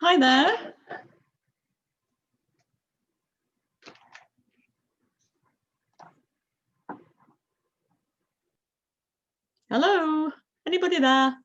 Hi there. Hello, anybody there?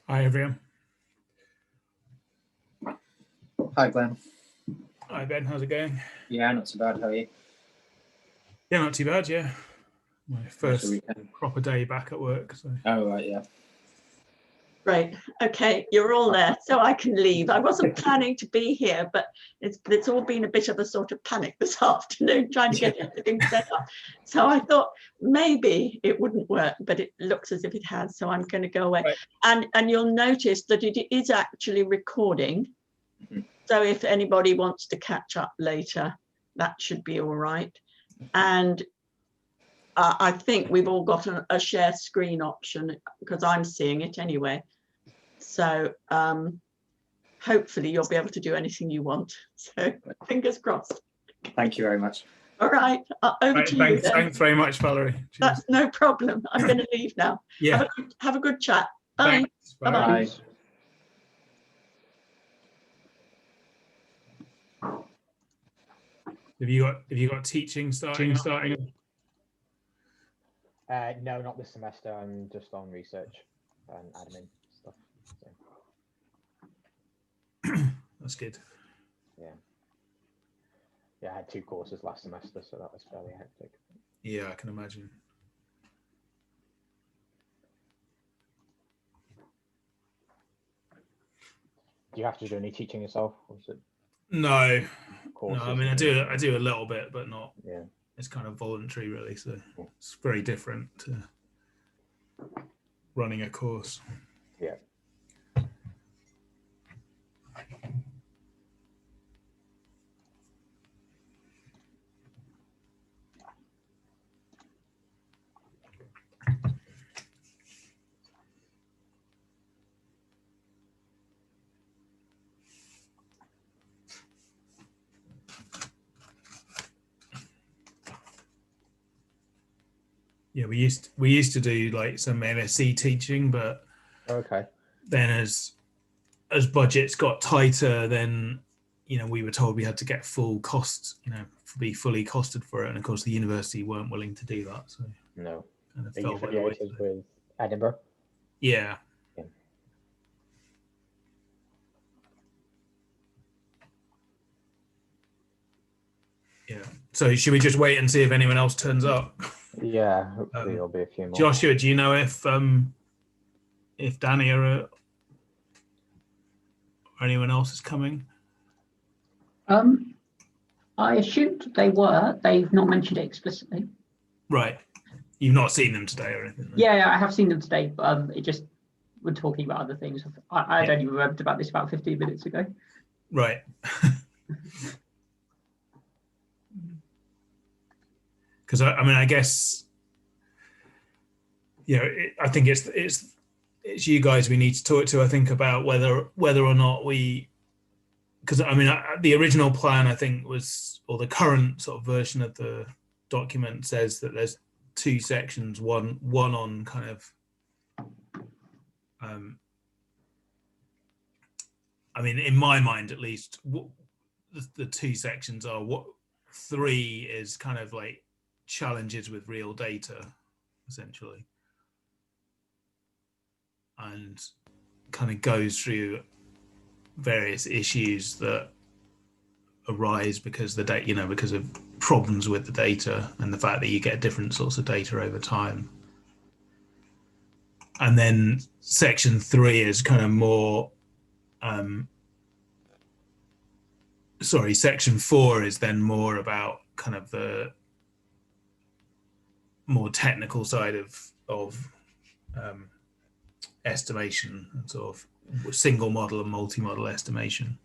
Hi, everyone. Hi, Glenn. Hi, Ben. How's it going? Yeah, not so bad. How are you? Yeah, not too bad. Yeah, my first weekend? proper day back at work. So. Oh, right, yeah. Right, okay, you're all there, so I can leave. I wasn't planning to be here, but it's all been a bit of a sort of panic this afternoon trying to get everything set up. So I thought maybe it wouldn't work, but it looks as if it has, so I'm going to go away. Right. And you'll notice that it is actually recording. Mm-hmm. So if anybody wants to catch up later, that should be all right. And I think we've all got a share screen option because I'm seeing it anyway. So hopefully you'll be able to do anything you want. So fingers crossed. Thank you very much. All right, over to you then. Thanks very much, Valerie. Cheers. That's no problem. I'm going to leave now. Yeah. Have a good chat. Bye. Bye. Bye. Have you got teaching starting? No, not this semester. I'm just on research and admin stuff. So. That's good. Yeah. Yeah, I had 2 courses last semester, so that was fairly hectic. Yeah, I can imagine. Do you have to do any teaching yourself? Or is it no. I mean, I do a little bit, but not. Yeah. It's kind of voluntary, really. So it's very different to running a course. Yeah. Yeah, we used to do like some MSc teaching, but then as budgets got tighter, then we were told we had to get full costs, be fully costed for it, and of course the university weren't willing to do that. So no, kind of are you affiliated with Edinburgh? Yeah. Yeah. So should we just wait and see if anyone else turns up? Yeah, hopefully there'll be a few more. Joshua, do you know if Danny or anyone else is coming? I assumed they were. They've not mentioned it explicitly. Right. You've not seen them today or anything? No? Yeah, I have seen them today, but it just we're talking about other things. I don't even remember about this about 15 minutes ago. Right. Because I mean, I guess I think it's you guys we need to talk to. I think about whether or not we, because I mean the original plan I think was, or the current sort of version of the document says that there's two sections, one on kind of I mean, in my mind at least, the two sections are, what 3 is kind of like challenges with real data, essentially, and kind of goes through various issues that arise because the data, because of problems with the data and the fact that you get different sorts of data over time. And then section 3 is kind of more section 4 is then more about kind of the more technical side of estimation and sort of single model and multi-model estimation.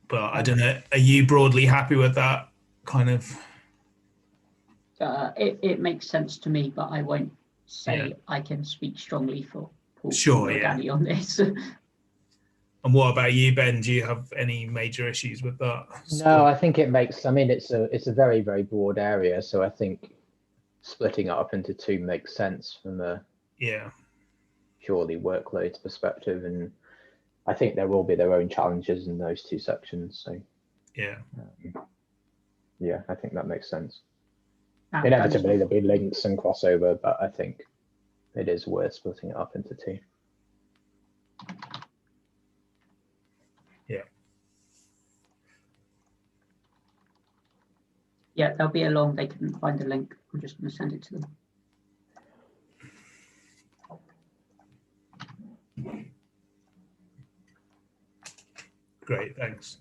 But I don't know, are you broadly happy with that kind of? It makes sense to me, but I won't say I can speak strongly for Paul or Danny on this. And what about you, Ben? Do you have any major issues with that? No, I think it makes, I mean, it's a very, very broad area. So I think splitting it up into 2 makes sense from a purely workload perspective. And I think there will be their own challenges in those 2 sections. So yeah, I think that makes sense. Inevitably, there'll be links and crossover, but I think it is worth splitting it up into 2. Yeah, they'll be along. They couldn't find a link. I'm just going to send it to them. Great, thanks.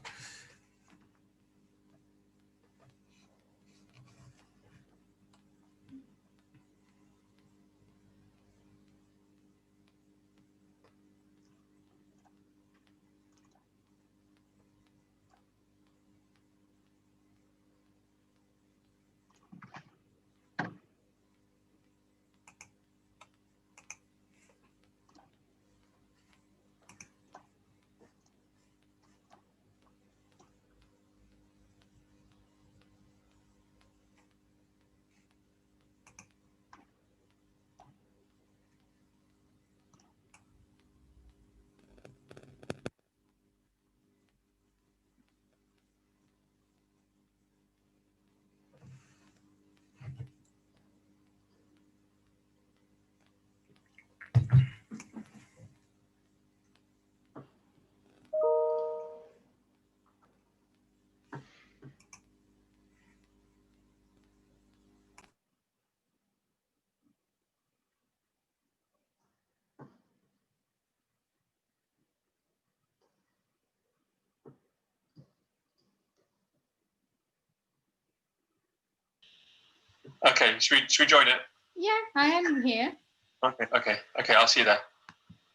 Okay, should we join it? Yeah, I am here. Okay. I'll see you there.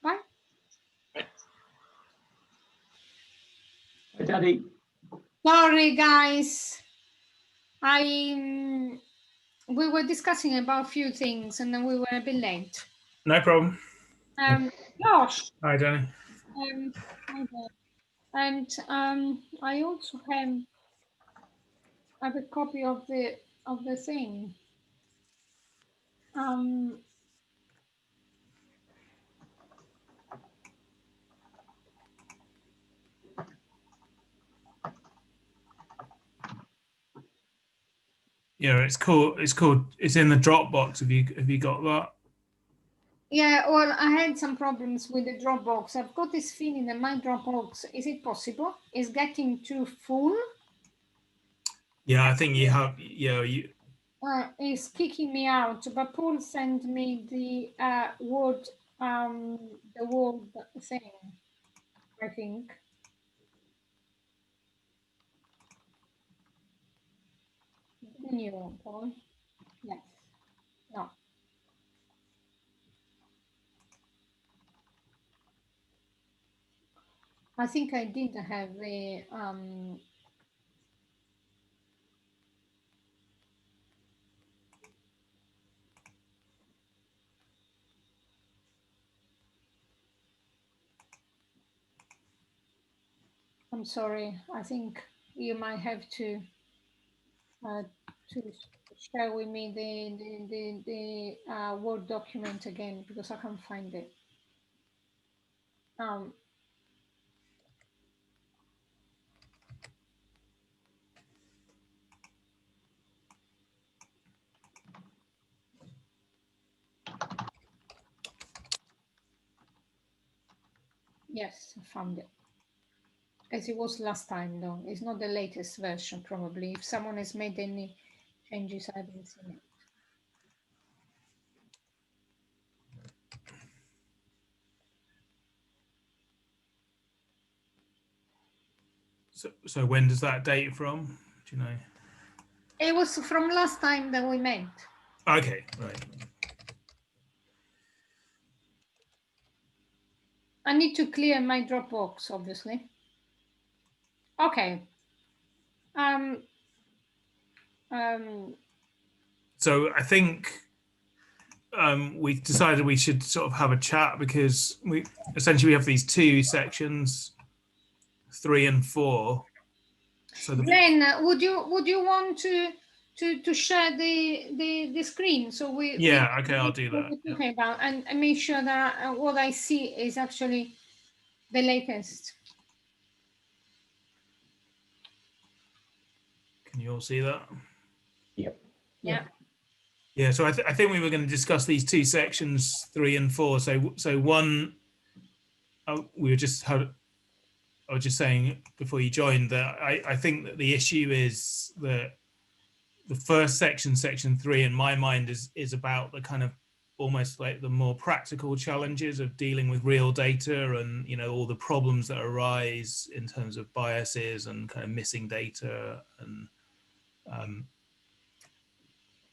Bye. Bye. Hey, Daddy. Sorry, guys. We were discussing about a few things, and then we were a bit late. No problem. Josh. Hi, Danny. And I also have a copy of the thing. Yeah, it's cool. It's in the Dropbox. Have you got that? Yeah, well, I had some problems with the Dropbox. I've got this feeling that my Dropbox, is it possible, is getting too full? Yeah, I think you have. It's kicking me out. But Paul sent me the Word thing, I think. New Paul. Yes. No. I think I did have the I'm sorry. I think you might have to share with me the Word document again because I can't find it. Yes, I found it. As it was last time, though. It's not the latest version, probably. If someone has made any changes, I haven't seen it. So when does that date from? Do you know? It was from last time that we met. Okay, right. I need to clear my Dropbox, obviously. Okay. So I think we decided we should sort of have a chat because we have these two sections, 3 and 4. So Glenn, would you want to share the screen so okay, I'll do that. Okay, about and make sure that what I see is actually the latest. Can you all see that? Yep. Yeah. Yeah, so I think we were going to discuss these two sections, 3 and 4. So one, we were just I was just saying before you joined that I think that the issue is that the first section, section 3, in my mind, is about the kind of almost like the more practical challenges of dealing with real data and, you know, all the problems that arise in terms of biases and kind of missing data and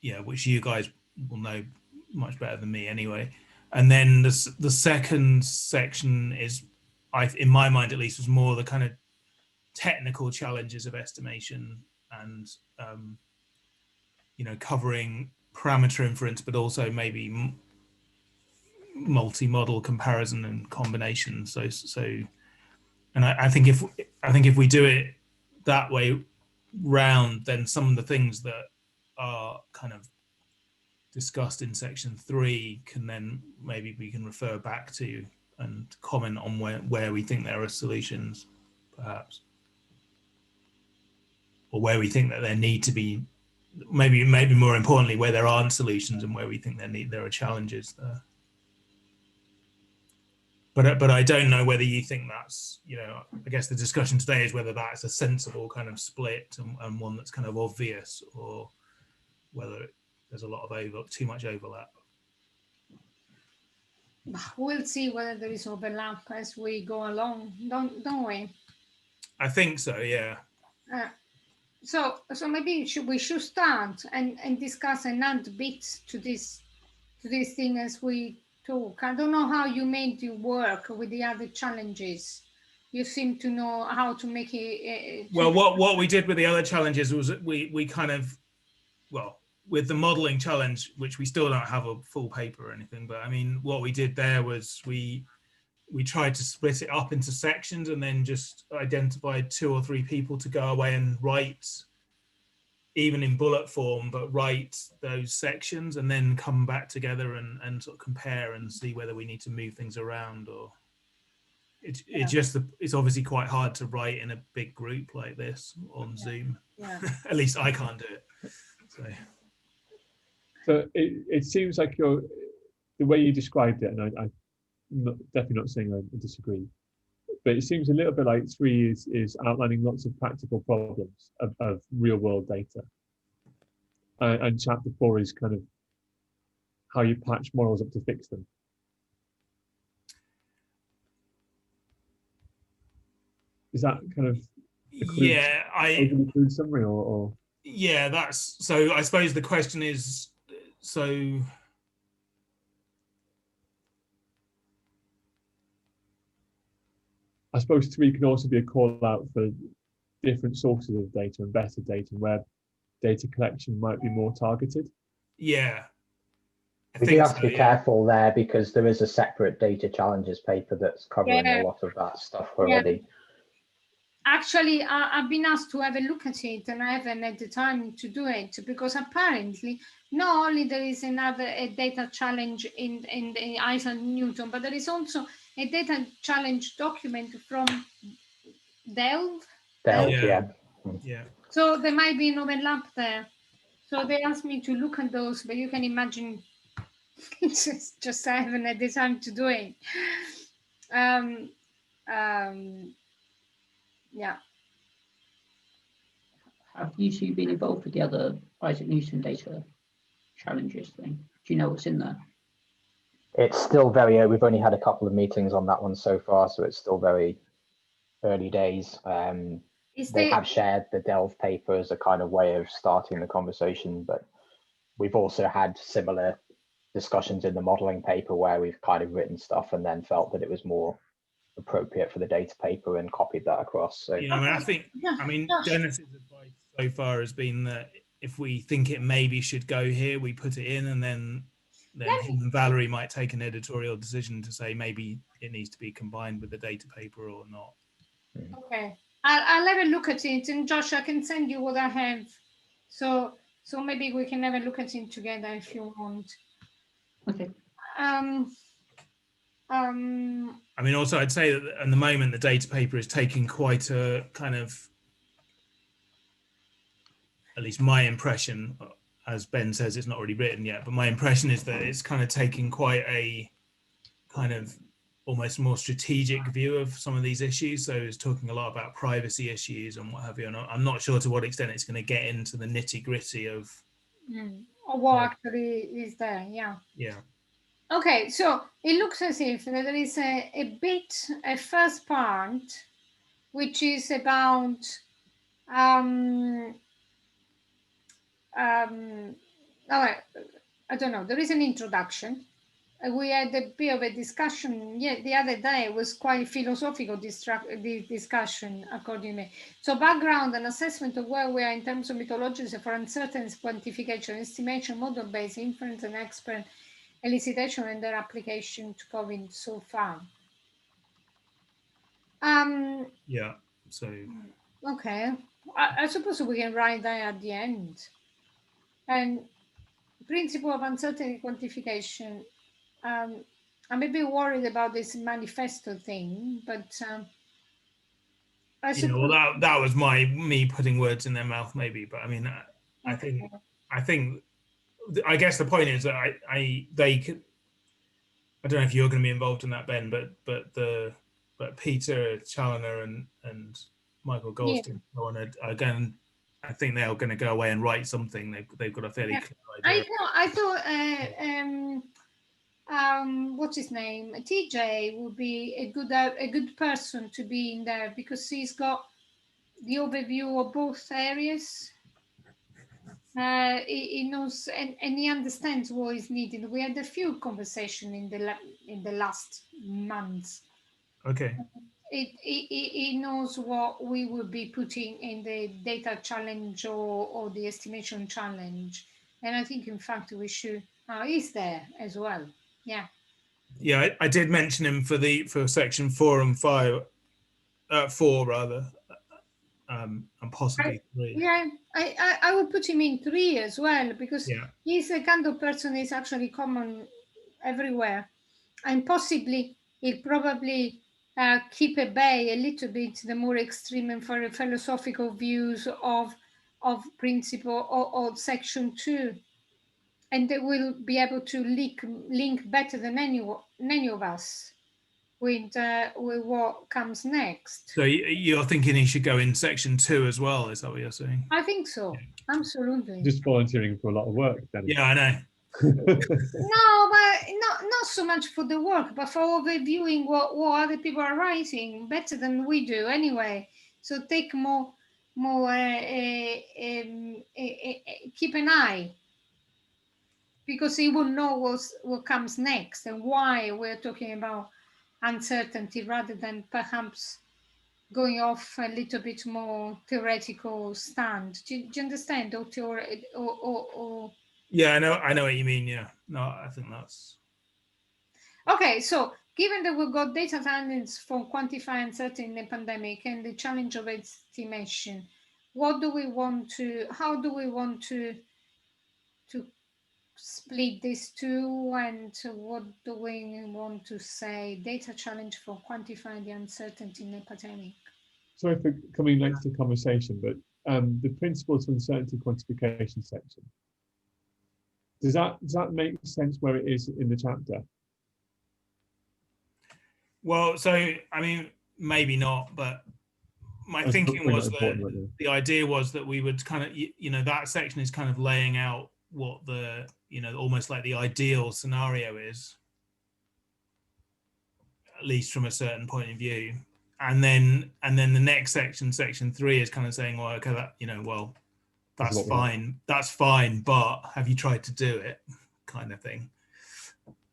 yeah, which you guys will know much better than me anyway. And then the second section is, in my mind at least, was more the kind of technical challenges of estimation and you know, covering parameter inference, but also maybe multi-model comparison and combination. So, and I think if we do it that way round, then some of the things that are kind of discussed in section 3 can then maybe we can refer back to and comment on where we think there are solutions, perhaps, or where we think that there need to be, maybe more importantly, where there aren't solutions and where we think there are challenges there. But I don't know whether you think that's, you know, I guess the discussion today is whether that's a sensible kind of split and one that's kind of obvious, or whether there's a lot of too much overlap. We'll see whether there is overlap as we go along, don't we? I think so, yeah. So maybe we should start and discuss and add bits to this thing as we talk. I don't know how you made it work with the other challenges. You seem to know how to make it. Well, what we did with the other challenges was we kind of, well, with the modeling challenge, which we still don't have a full paper or anything, but I mean, what we did there was we tried to split it up into sections and then just identified 2 or 3 people to go away and write, even in bullet form, but write those sections and then come back together and sort of compare and see whether we need to move things around, or it's obviously quite hard to write in a big group like this on Zoom. Yeah. At least I can't do it. So it seems like the way you described it, and I'm definitely not saying I disagree, but it seems a little bit like 3 is outlining lots of practical problems of real world data. And chapter 4 is kind of how you patch models up to fix them. Is that kind of a crude summary or? Yeah, that's, so I suppose the question is, so I suppose 3 can also be a call out for different sources of data and better data where data collection might be more targeted. Yeah. We do have to be careful there because there is a separate data challenges paper that's covering a lot of that stuff already. Actually, I've been asked to have a look at it, and I haven't had the time to do it because apparently not only there is a data challenge in the Isaac Newton, but there is also a data challenge document from Delft. Yeah. Yeah. So there might be an overlap there. So they asked me to look at those, but you can imagine it's just I haven't had the time to do it. Yeah. Have you two been involved with the other Isaac Newton data challenges thing? Do you know what's in there? It's still very early. We've only had a couple of meetings on that one so far, so it's still very early days. They have shared the Delft paper as a kind of way of starting the conversation, but we've also had similar discussions in the modeling paper where we've kind of written stuff and then felt that it was more appropriate for the data paper and copied that across. So yeah, I mean, Dennis's advice so far has been that if we think it maybe should go here, we put it in, and then him and Valerie might take an editorial decision to say maybe it needs to be combined with the data paper or not. Okay, I'll have a look at it, and Josh, I can send you what I have. So maybe we can have a look at it together if you want. Okay. I mean, also I'd say that at the moment the data paper is taking quite a kind of, at least my impression, as Ben says, it's not already written yet, but my impression is that it's kind of taking quite a kind of almost more strategic view of some of these issues. So it's talking a lot about privacy issues and what have you. And I'm not sure to what extent it's going to get into the nitty gritty of what actually is there. Yeah. Yeah. Okay, so it looks as if there is a first part, which is about I don't know. There is an introduction. We had a bit of a discussion. Yeah, the other day it was quite philosophical discussion, according to me. So background and assessment of where we are in terms of methodologies for uncertainty, quantification, estimation, model-based inference, and expert elicitation and their application to COVID so far. Yeah. So. Okay, I suppose we can write that at the end. And principle of uncertainty quantification. I'm a bit worried about this manifesto thing, but I suppose... well, that was me putting words in their mouth, maybe. But I mean, I think I guess the point is that they could. I don't know if you're going to be involved in that, Ben, but Peter Challoner and Michael Goldstein are going. I think they're going to go away and write something. They've got a fairly clear idea. I thought what's his name? TJ would be a good person to be in there because he's got the overview of both areas. He knows and he understands what is needed. We had a few conversations in the last months. Okay. He knows what we will be putting in the data challenge or the estimation challenge, and I think in fact we should. He's there as well. Yeah. Yeah, I did mention him for section 4 and 5, 4 rather, and possibly 3. Yeah, I would put him in 3 as well because he's the kind of person is actually common everywhere, and possibly he'll probably keep at bay a little bit the more extreme and for philosophical views of principle or section 2. And they will be able to link better than any of us with what comes next. So you're thinking he should go in section 2 as well? Is that what you're saying? I think so. Yeah. Absolutely. Just volunteering for a lot of work, Dennis. Yeah, I know. No, but not so much for the work, but for overviewing what other people are writing better than we do anyway. So take more keep an eye. Because he will know what comes next and why we're talking about uncertainty rather than perhaps going off a little bit more theoretical stand. Do you understand? Or Yeah, I know what you mean. Yeah, no, I think that's okay. So given that we've got data science for quantify uncertainty in the pandemic and the challenge of estimation, what do we want to, how do we want to split these two, and what do we want to say? Data challenge for quantifying the uncertainty in the pandemic. Sorry for coming late to the conversation, but the principles of uncertainty quantification section, does that make sense where it is in the chapter? Well, so I mean, maybe not, but my thinking was that the idea was that we would kind of, you know, that section is kind of laying out what the, you know, almost like the ideal scenario is, at least from a certain point of view. And then the next section, section 3, is kind of saying, well, okay, that, you know, well, that's fine, but have you tried to do it, kind of thing.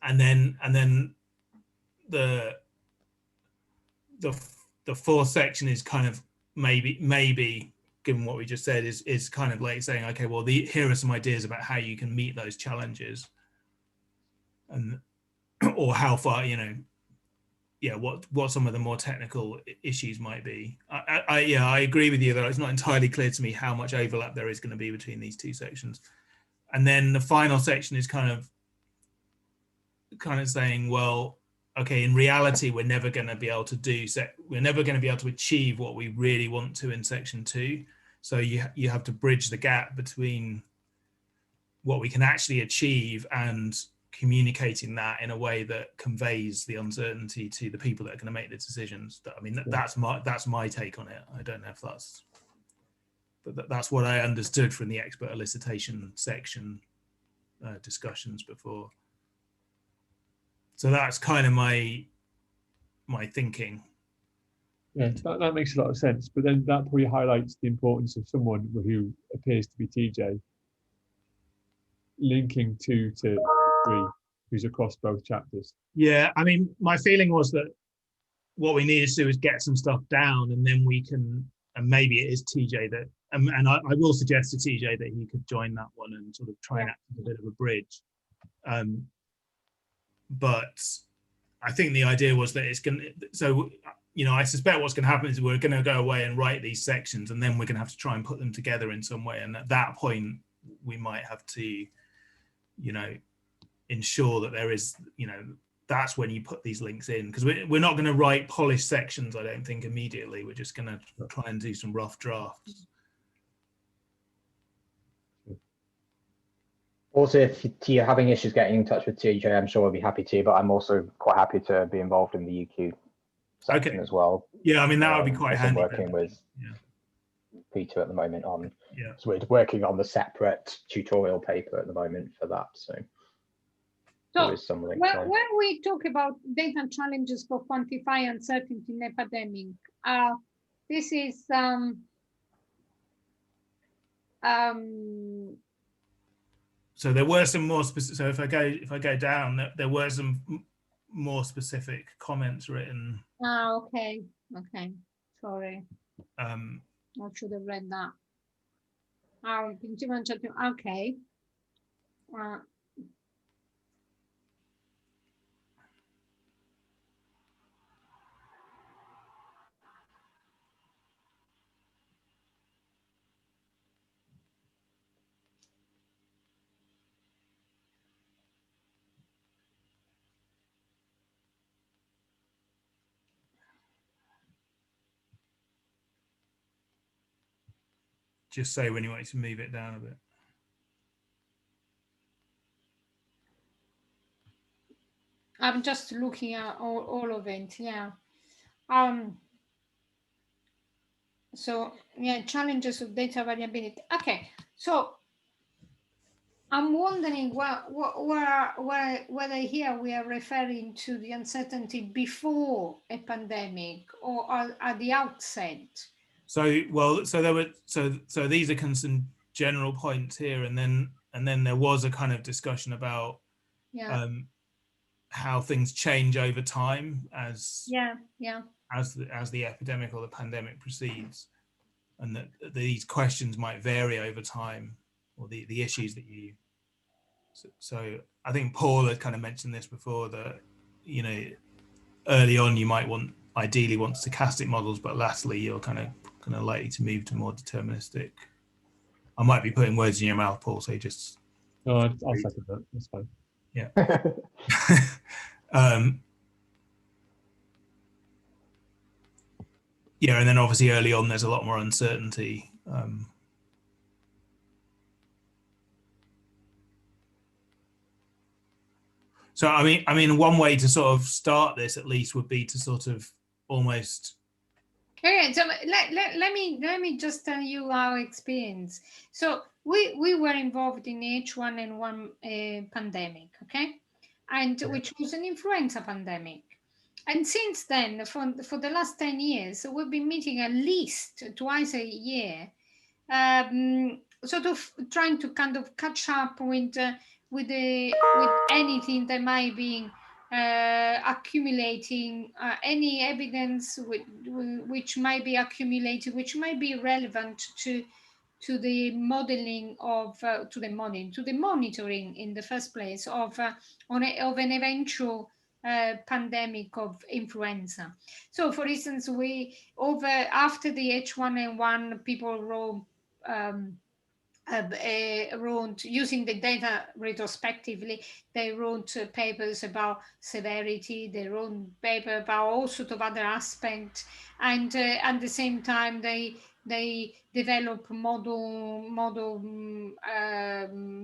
And then the fourth section is kind of maybe given what we just said is kind of like saying, okay, well, here are some ideas about how you can meet those challenges, and or how far, you know, yeah, what some of the more technical issues might be. I agree with you that it's not entirely clear to me how much overlap there is going to be between these two sections. And then the final section is kind of saying, well, okay, in reality, we're never going to be able to achieve what we really want to in section 2. So you have to bridge the gap between what we can actually achieve and communicating that in a way that conveys the uncertainty to the people that are going to make the decisions. I mean, that's my take on it. I don't know if that's, but that's what I understood from the expert elicitation section discussions before. So that's kind of my thinking. Yeah, that makes a lot of sense. But then that probably highlights the importance of someone who appears to be TJ linking 2 to 3, who's across both chapters. Yeah, I mean, my feeling was that what we needed to do is get some stuff down, and then we can, and maybe it is TJ that, and I will suggest to TJ that he could join that one and sort of try and act as a bit of a bridge. But I think the idea was that it's going to, so, you know, I suspect what's going to happen is we're going to go away and write these sections, and then we're going to have to try and put them together in some way. And at that point, we might have to, you know, ensure that there is, you know, that's when you put these links in, because we're not going to write polished sections, I don't think, immediately. We're just going to try and do some rough drafts. Also, if you're having issues getting in touch with TJ, I'm sure I'll be happy to, but I'm also quite happy to be involved in the UQ section as well. Yeah, I mean, that would be quite handy. I'm working with Peter at the moment on, so we're working on the separate tutorial paper at the moment for that. So there is some link when we talk about data challenges for quantify uncertainty in epidemic, this is so there were some more specific. So if I go down, there were some more specific comments written. Okay. Sorry. I should have read that. Okay. Just say when you want to move it down a bit. I'm just looking at all of it. Yeah. So yeah, challenges of data variability. Okay. So I'm wondering whether here we are referring to the uncertainty before a pandemic or at the outset. So there were so these are some general points here, and then there was a kind of discussion about how things change over time as the epidemic or the pandemic proceeds, and that these questions might vary over time, or the issues that you. So I think Paul had kind of mentioned this before, that, you know, early on you might ideally want stochastic models, but latterly you're kind of likely to move to more deterministic. I might be putting words in your mouth, Paul, so just... No, I'll second that. That's fine. Yeah. Yeah, and then obviously early on there's a lot more uncertainty. So I mean, one way to sort of start this at least would be to sort of almost. Okay, so let me just tell you our experience. So we were involved in H1N1 pandemic, okay, and which was an influenza pandemic. And since then, for the last 10 years, we've been meeting at least twice a year, sort of trying to kind of catch up with anything that might be accumulating, any evidence which might be accumulated, which might be relevant to the modeling of to the monitoring in the first place of an eventual pandemic of influenza. So, for instance, after the H1N1, people wrote using the data retrospectively. They wrote papers about severity. They wrote paper about all sorts of other aspects, and at the same time they develop model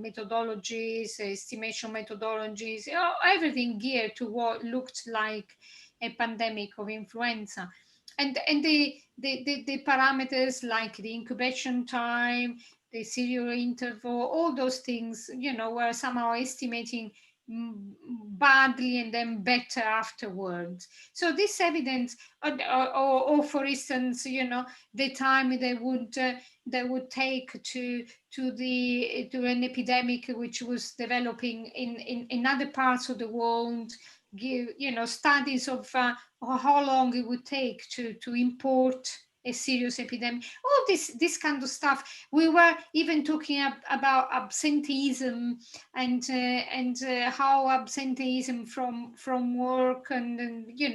methodologies, estimation methodologies, everything geared to what looked like a pandemic of influenza. And the parameters like the incubation time, the serial interval, all those things, were somehow estimating badly and then better afterwards. So this evidence, or for instance, the time they would take to an epidemic which was developing in other parts of the world, give studies of how long it would take to import a serious epidemic, all this kind of stuff. We were even talking about absenteeism and how absenteeism from work and you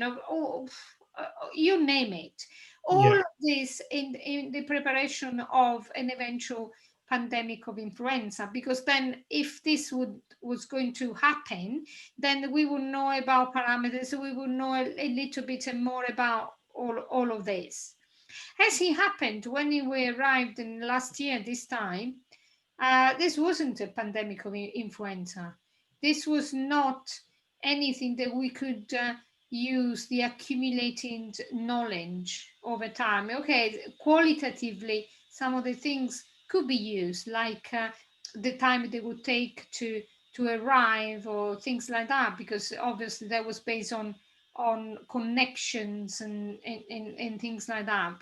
name it. All of this in the preparation of an eventual pandemic of influenza, because then if this was going to happen, then we would know about parameters, we would know a little bit more about all of this. As it happened when we arrived in last year, this time, this wasn't a pandemic of influenza. This was not anything that we could use the accumulated knowledge over time. Okay, qualitatively, some of the things could be used, like the time they would take to arrive or things like that, because obviously that was based on connections and things like that.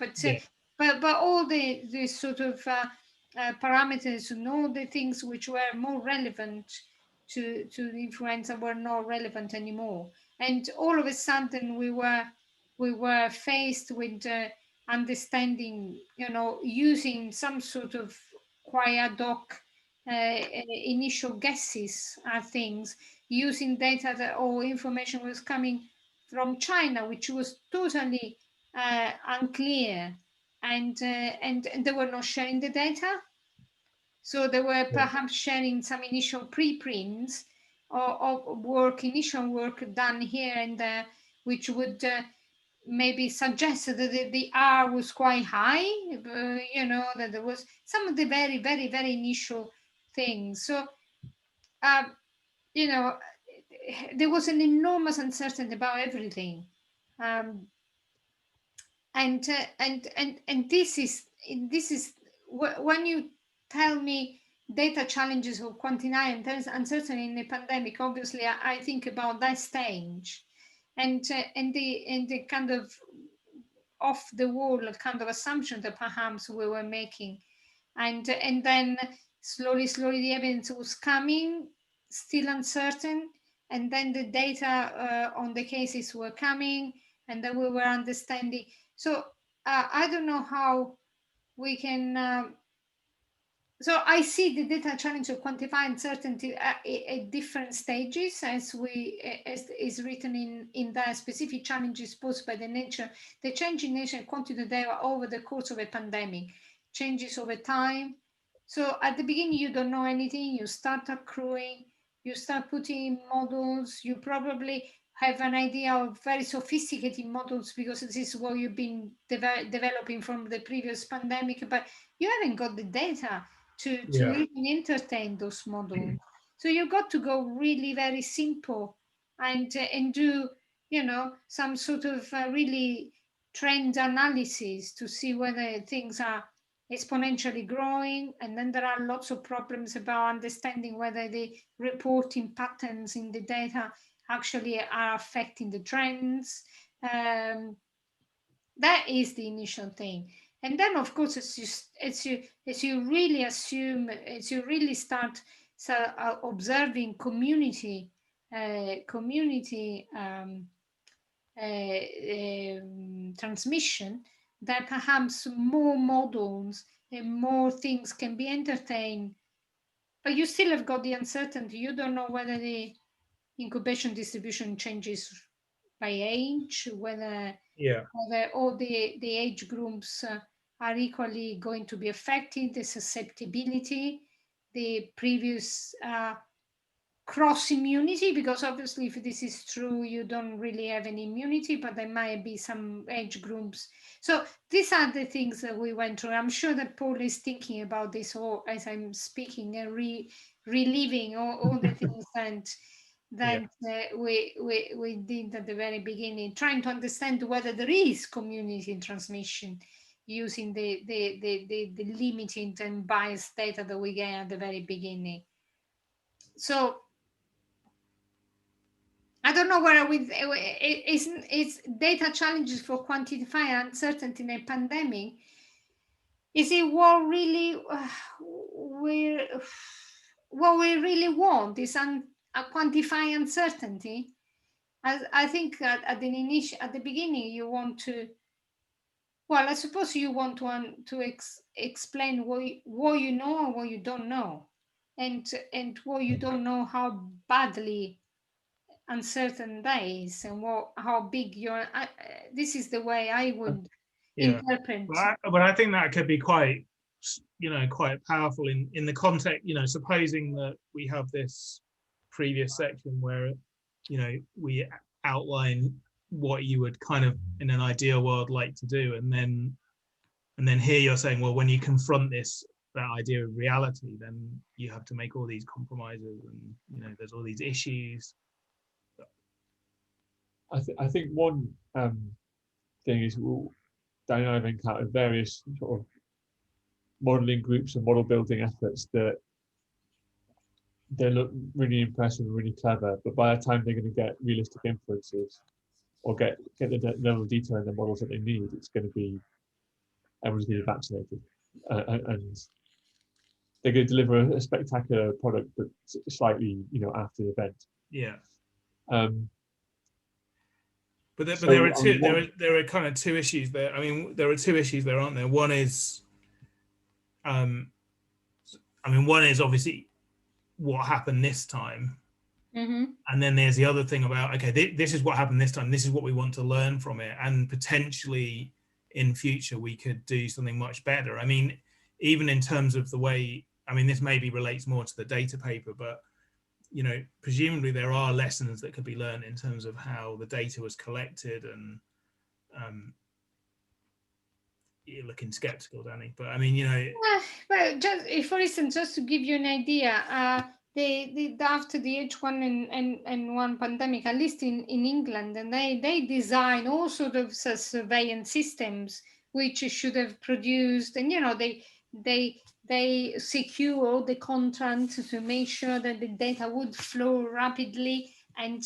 But all the sort of parameters and all the things which were more relevant to the influenza were not relevant anymore. And all of a sudden we were faced with understanding, using some sort of quite ad hoc initial guesses at things, using data that or information was coming from China, which was totally unclear, and they were not sharing the data. So they were perhaps sharing some initial preprints of initial work done here and there, which would maybe suggest that the R was quite high, that there was some of the very, very, very initial things. So, there was an enormous uncertainty about everything. And this is when you tell me data challenges of quantifying and uncertainty in the pandemic. Obviously, I think about that stage, and the kind of off the wall kind of assumption that perhaps we were making, and then slowly the evidence was coming, still uncertain, and then the data on the cases were coming, and then we were understanding. So I don't know how we can So I see the data challenge of quantify uncertainty at different stages, as is written in the specific challenges posed by the change in nature and quantity of data over the course of a pandemic, changes over time. So at the beginning, you don't know anything, you start accruing, you start putting in models, you probably have an idea of very sophisticated models because this is what you've been developing from the previous pandemic, but you haven't got the data to even entertain those models. So you've got to go really very simple and do, you know, some sort of really trend analysis to see whether things are exponentially growing. And then there are lots of problems about understanding whether the reporting patterns in the data actually are affecting the trends. That is the initial thing. And then, of course, as you really assume, as you really start observing community transmission, that perhaps more models and more things can be entertained. But you still have got the uncertainty. You don't know whether the incubation distribution changes by age, whether all the age groups are equally going to be affected, the susceptibility, the previous cross immunity, because obviously if this is true, you don't really have any immunity, but there might be some age groups. So these are the things that we went through. I'm sure that Paul is thinking about this all as I'm speaking and reliving all the things that we did at the very beginning, trying to understand whether there is community transmission using the limited and biased data that we get at the very beginning. So I don't know where it's data challenges for quantify uncertainty in a pandemic. Is it what really what we really want is quantify uncertainty? I think at the beginning you want to. Well, I suppose you want to explain what you know and what you don't know, and what you don't know, how badly uncertain days and how big your this is the way I would interpret. But I think that could be quite, you know, quite powerful in the context, you know, supposing that we have this previous section where, you know, we outline what you would kind of in an ideal world like to do, and then here you're saying, well, when you confront that idea of reality, then you have to make all these compromises, and you know there's all these issues. I think one thing is Dan and I have encountered various sort of modelling groups and model building efforts that they look really impressive and really clever, but by the time they're going to get realistic inferences or get the level of detail in the models that they need, it's going to be everyone's going to be vaccinated, and they're going to deliver a spectacular product, but slightly, you know, after the event. Yeah. But there are kind of two issues there. I mean, there are two issues there, aren't there? One is, one is obviously what happened this time, and then there's the other thing about, okay, this is what happened this time. This is what we want to learn from it, and potentially in future we could do something much better. I mean, even in terms of the way, I mean, this maybe relates more to the data paper, but you know, presumably there are lessons that could be learned in terms of how the data was collected, and you're looking skeptical, Danny, but I mean, you know. Well, just for instance, just to give you an idea, after the H1N1 pandemic, at least in England, and they design all sort of surveillance systems which should have produced, and you know, they secure all the content to make sure that the data would flow rapidly, and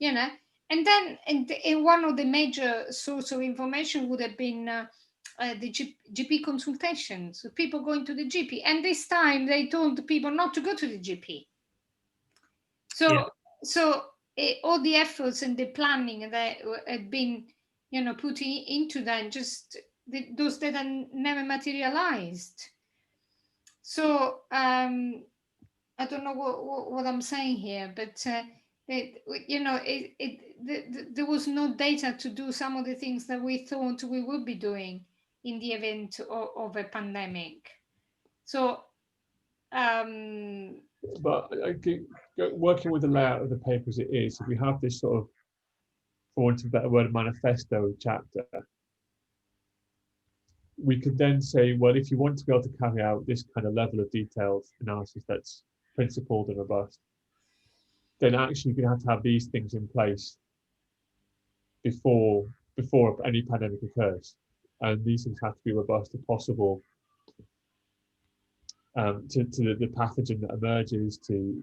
you know, and then and one of the major source of information would have been the GP consultations, so people going to the GP, and this time they told the people not to go to the GP. So all the efforts and the planning that had been, you know, put into that, just those data never materialized. So I don't know what I'm saying here, but there was no data to do some of the things that we thought we would be doing in the event of a pandemic. So, but working with the layout of the paper as it is, if we have this sort of, for want of a better word, manifesto chapter, we could then say, well, if you want to be able to carry out this kind of level of detailed analysis that's principled and robust, then actually you're going to have these things in place before any pandemic occurs. And these things have to be robust if possible to the pathogen that emerges, to,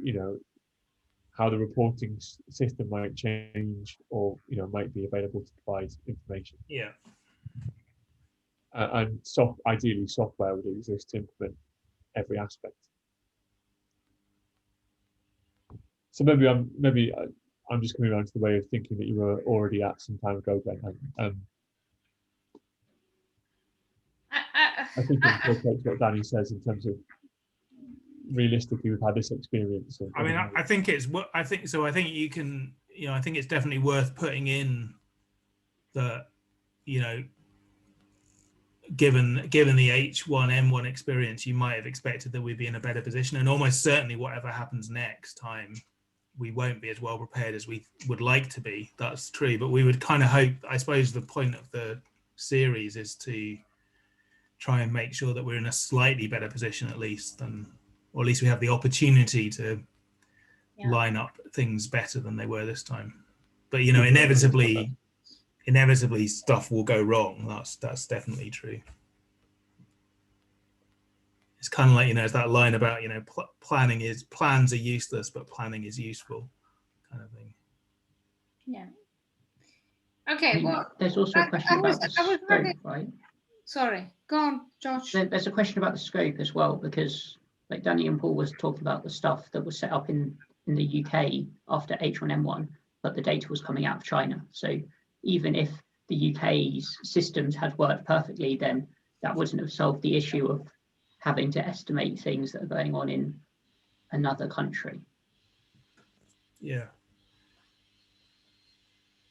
how the reporting system might change or, might be available to provide information. Yeah. And ideally software would exist to implement every aspect. So maybe I'm just coming around to the way of thinking that you were already at some time ago, Ben. I think it incorporates what Danny says in terms of realistically we've had this experience. I mean, I think it's what I think. So I think you can, I think it's definitely worth putting in that, given the H1N1 experience, you might have expected that we'd be in a better position, and almost certainly whatever happens next time, we won't be as well prepared as we would like to be. That's true, but we would kind of hope, I suppose the point of the series is to try and make sure that we're in a slightly better position at least, or at least we have the opportunity to line up things better than they were this time. But inevitably stuff will go wrong. That's definitely true. It's kind of like, it's that line about, plans are useless, but planning is useful, kind of thing. Yeah. Okay. Well, there's also a question about the scope, right? Sorry, go on, Josh. There's a question about the scope as well, because like Danny and Paul was talking about the stuff that was set up in the UK after H1N1, but the data was coming out of China. So even if the UK's systems had worked perfectly, then that wouldn't have solved the issue of having to estimate things that are going on in another country. Yeah.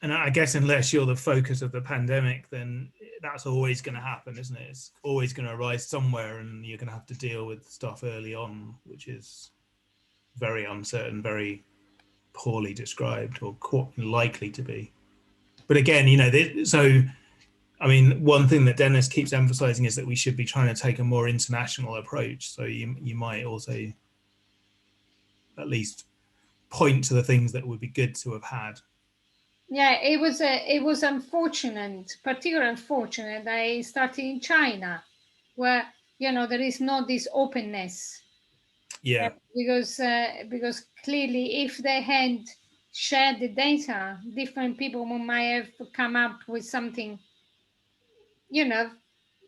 And I guess unless you're the focus of the pandemic, then that's always going to happen, isn't it? It's always going to arise somewhere, and you're going to have to deal with stuff early on, which is very uncertain, very poorly described, or likely to be. But again, one thing that Dennis keeps emphasizing is that we should be trying to take a more international approach. So you might also at least point to the things that would be good to have had. Yeah, it was unfortunate, particularly unfortunate that it started in China, where there is not this openness. Yeah. Because clearly, if they had shared the data, different people might have come up with something. They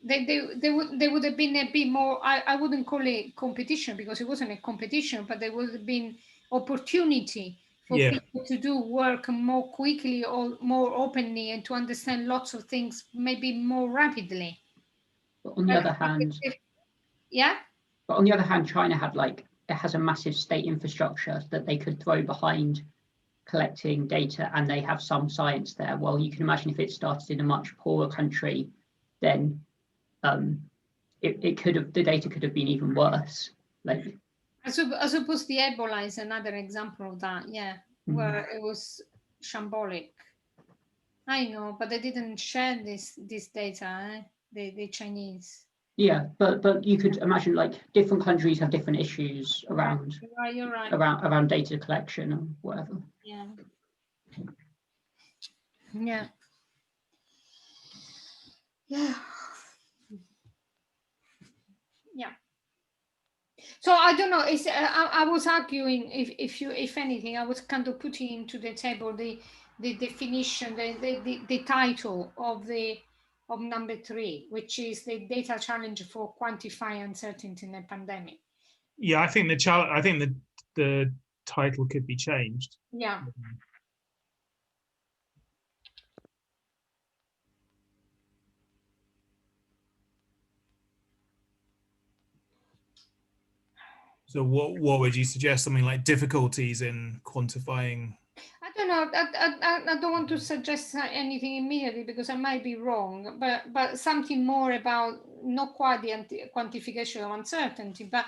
would have been a bit more. I wouldn't call it competition, because it wasn't a competition, but there would have been opportunity for people to do work more quickly or more openly, and to understand lots of things maybe more rapidly. But on the other hand, But on the other hand, China has a massive state infrastructure that they could throw behind collecting data, and they have some science there. Well, you can imagine if it started in a much poorer country, then the data could have been even worse. I suppose the Ebola is another example of that, where it was shambolic. I know, but they didn't share this data, the Chinese. Yeah, but you could imagine different countries have different issues around you're right. around data collection and whatever. Yeah. So I don't know. I was arguing if anything, I was kind of putting into the table the definition, the title of number 3, which is the data challenge for quantifying uncertainty in a pandemic. Yeah, I think the title could be changed. Yeah. So what would you suggest? Something like difficulties in quantifying? I don't know. I don't want to suggest anything immediately because I might be wrong, but something more about not quite the quantification of uncertainty, but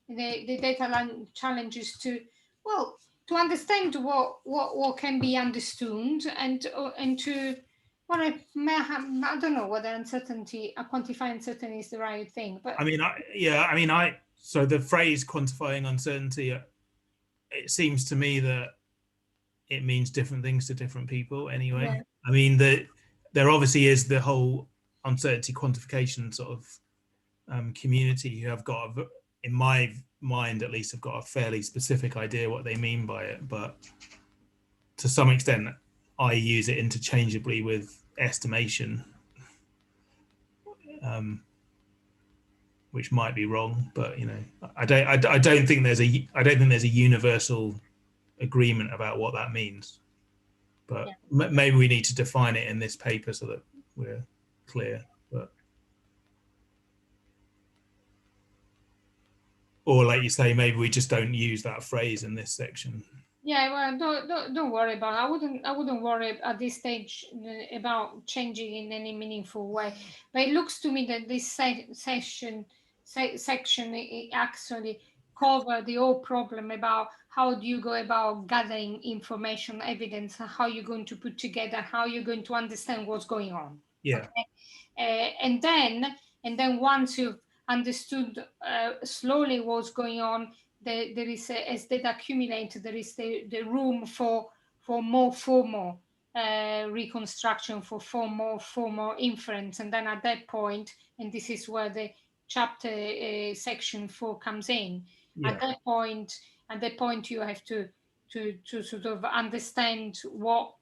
the data challenges to, well, to understand what can be understood and to, well, I don't know whether uncertainty, quantifying uncertainty is the right thing, but I mean, so the phrase quantifying uncertainty, it seems to me that it means different things to different people anyway. Yeah. I mean, there obviously is the whole uncertainty quantification sort of community who have got, in my mind at least, have got a fairly specific idea what they mean by it. But to some extent, I use it interchangeably with estimation, which might be wrong. But you know, I don't think there's a universal agreement about what that means. But yeah, maybe we need to define it in this paper so that we're clear. But or like you say, maybe we just don't use that phrase in this section. Yeah, well, don't worry about it. I wouldn't worry at this stage about changing in any meaningful way. But it looks to me that this section it actually cover the whole problem about how do you go about gathering information, evidence, how you're going to put together, how you're going to understand what's going on. Yeah. Okay? And then once you've understood slowly what's going on, there is, as data accumulate, there is the room for more formal reconstruction, for formal inference. And then at that point, and this is where the chapter section 4 comes in. Yeah. At that point, you have to sort of understand what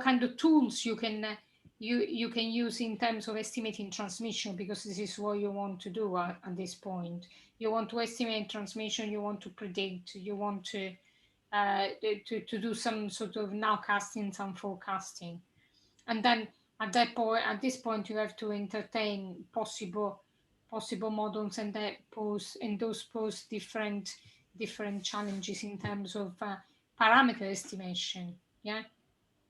kind of tools you can use in terms of estimating transmission, because this is what you want to do at this point. You want to estimate transmission, you want to predict, you want to do some sort of nowcasting, some forecasting. And then at this point, you have to entertain possible models, and those pose different challenges in terms of parameter estimation. Yeah.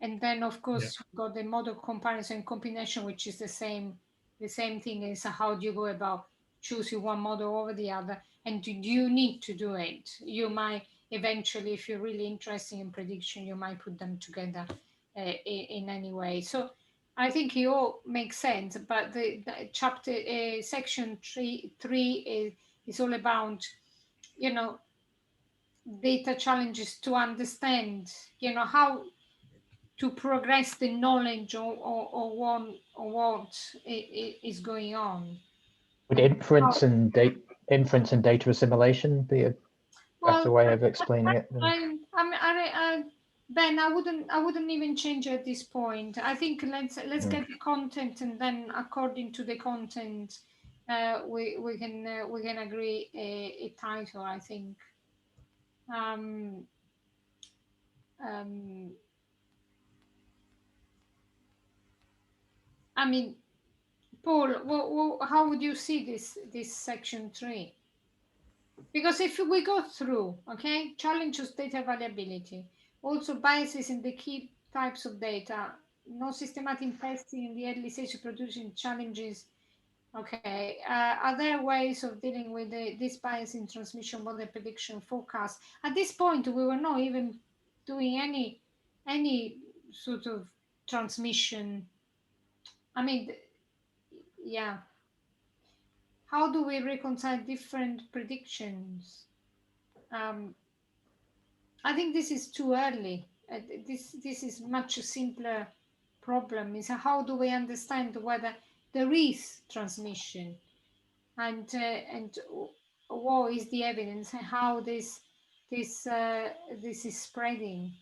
And then, of course, you've got the model comparison combination, which is the same thing as how do you go about choosing one model over the other, and do you need to do it? You might eventually, if you're really interested in prediction, you might put them together in any way. So I think it all makes sense, but the chapter section 3 is all about, you know, data challenges to understand, you know, how to progress the knowledge or what is going on. Would inference and data assimilation be a better way of explaining it? Ben, I wouldn't even change at this point. I think let's get the content, and then according to the content, we can agree a title, I think. I mean, Paul, how would you see this section 3? Because if we go through, okay, challenges data variability, also biases in the key types of data, no systematic testing in the early stage of producing challenges. Okay, are there ways of dealing with this bias in transmission model prediction forecast? At this point, we were not even doing any sort of transmission. I mean, yeah. How do we reconcile different predictions? I think this is too early. This is much simpler problem. Is how do we understand whether there is transmission, and what is the evidence, and how this is spreading?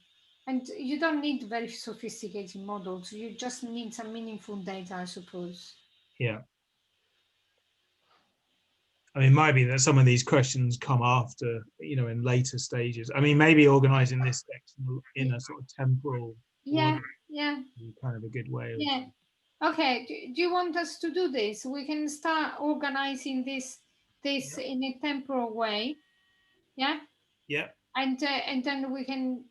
And you don't need very sophisticated models. You just need some meaningful data, I suppose. Yeah. I mean, maybe that some of these questions come after, you know, in later stages. I mean, maybe organizing this section in a sort of temporal order is kind of a good way of... Okay, do you want us to do this? We can start organizing this this in a temporal way. Yeah. Yeah. And then we can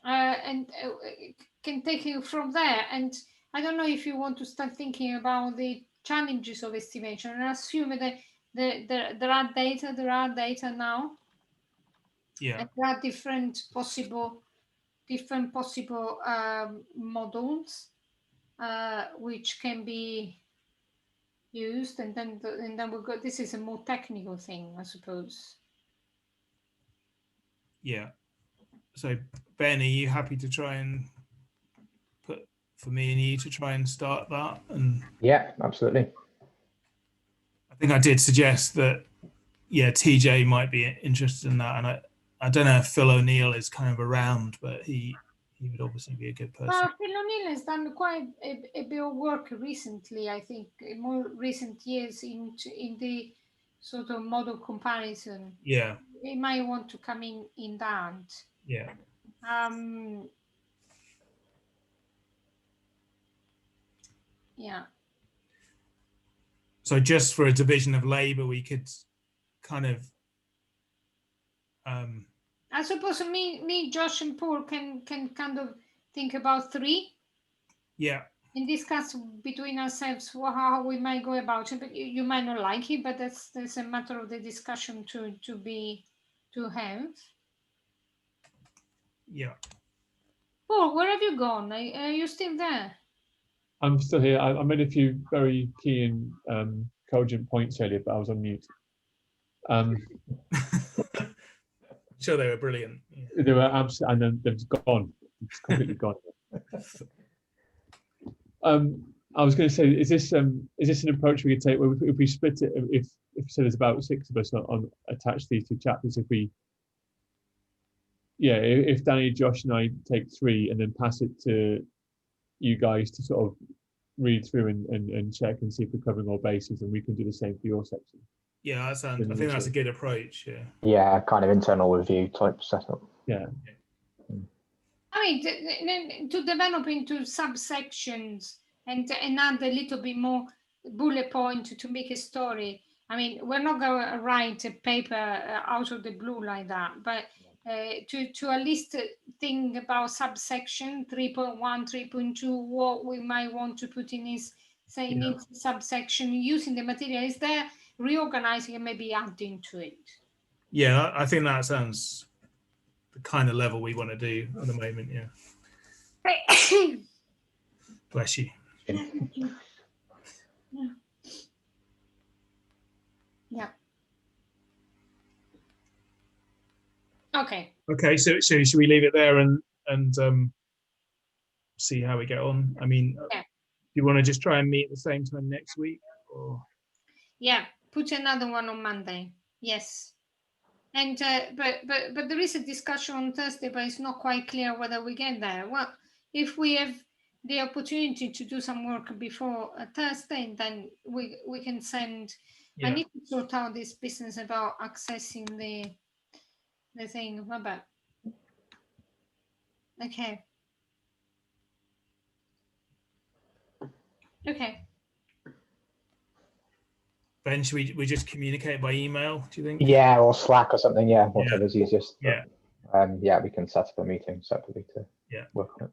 can take it from there. And I don't know if you want to start thinking about the challenges of estimation and assume that there are data now. Yeah. And there are different possible models which can be used, and then we've got, this is a more technical thing, I suppose. Yeah. So Ben, are you happy to try and put for me and you to try and start that? And Yeah, absolutely. I think I did suggest that, yeah, TJ might be interested in that, and I don't know if Phil O'Neill is kind of around, but he would obviously be a good person. Well, Phil O'Neill has done quite a bit of work recently, I think, in more recent years in the sort of model comparison. Yeah. He might want to come in that. Yeah. Yeah. So just for a division of labor, we could kind of I suppose me, Josh, and Paul can kind of think about 3. Yeah. And discuss between ourselves how we might go about it. But you might not like it, but that's a matter of the discussion to have. Yeah. Paul, where have you gone? Are you still there? I'm still here. I made a few very key and cogent points earlier, but I was on mute. Sure, they were brilliant. Yeah. They were absolutely, and then they've gone. It's completely gone. I was going to say, is this an approach we could take where if we split it, if so there's about 6 of us on attach these 2 chapters, if Danny, Josh, and I take 3 and then pass it to you guys to sort of read through and check and see if we're covering all bases, and we can do the same for your section. Yeah, I think that's a good approach. Yeah. Yeah, kind of internal review type setup. Yeah. I mean, to develop into subsections and add a little bit more bullet point to make a story. I mean, we're not going to write a paper out of the blue like that, but to at least think about subsection 3.1, 3.2, what we might want to put in is, say, in each subsection, using the material is there, reorganizing and maybe adding to it. Yeah, I think that sounds the kind of level we want to do at the moment. Yeah. Bless you. Yeah. Okay. Okay, so should we leave it there and see how we get on? I mean, yeah. Do you want to just try and meet at the same time next week? Or? Yeah, put another one on Monday. Yes. And but there is a discussion on Thursday, but it's not quite clear whether we get there. Well, if we have the opportunity to do some work before Thursday, then we can send. Yeah. I need to sort out this business about accessing the thing. What about? Okay. Okay. Ben, should we just communicate by email, do you think? Yeah, or Slack or something, yeah, whatever's easiest. Yeah. But, yeah, we can set up a meeting separately to work on it.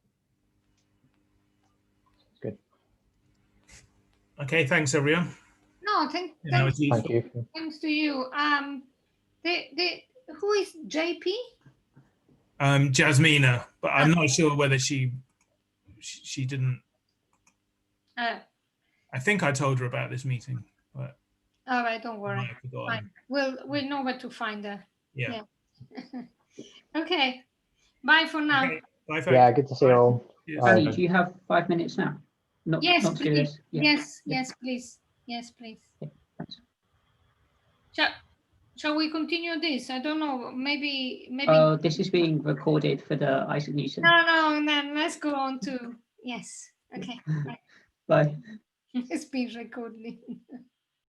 Sounds good. Okay, thanks everyone. No, thank you. Thanks to you. Who is JP? Jasmina, but I'm not sure whether she didn't. I think I told her about this meeting, but. All right, don't worry. Fine. We'll know where to find her. Yeah. Okay. Bye for now. Okay. Bye. Yeah, good to see you all. Danny, do you have 5 minutes now? Yes, not please. Yeah. Yes, please. Yes, please. Yeah, thanks. Shall we continue this? I don't know. Maybe. Oh, this is being recorded for the Isaac Newton. No. Then let's go on to yes. Okay. Bye. It's being recorded.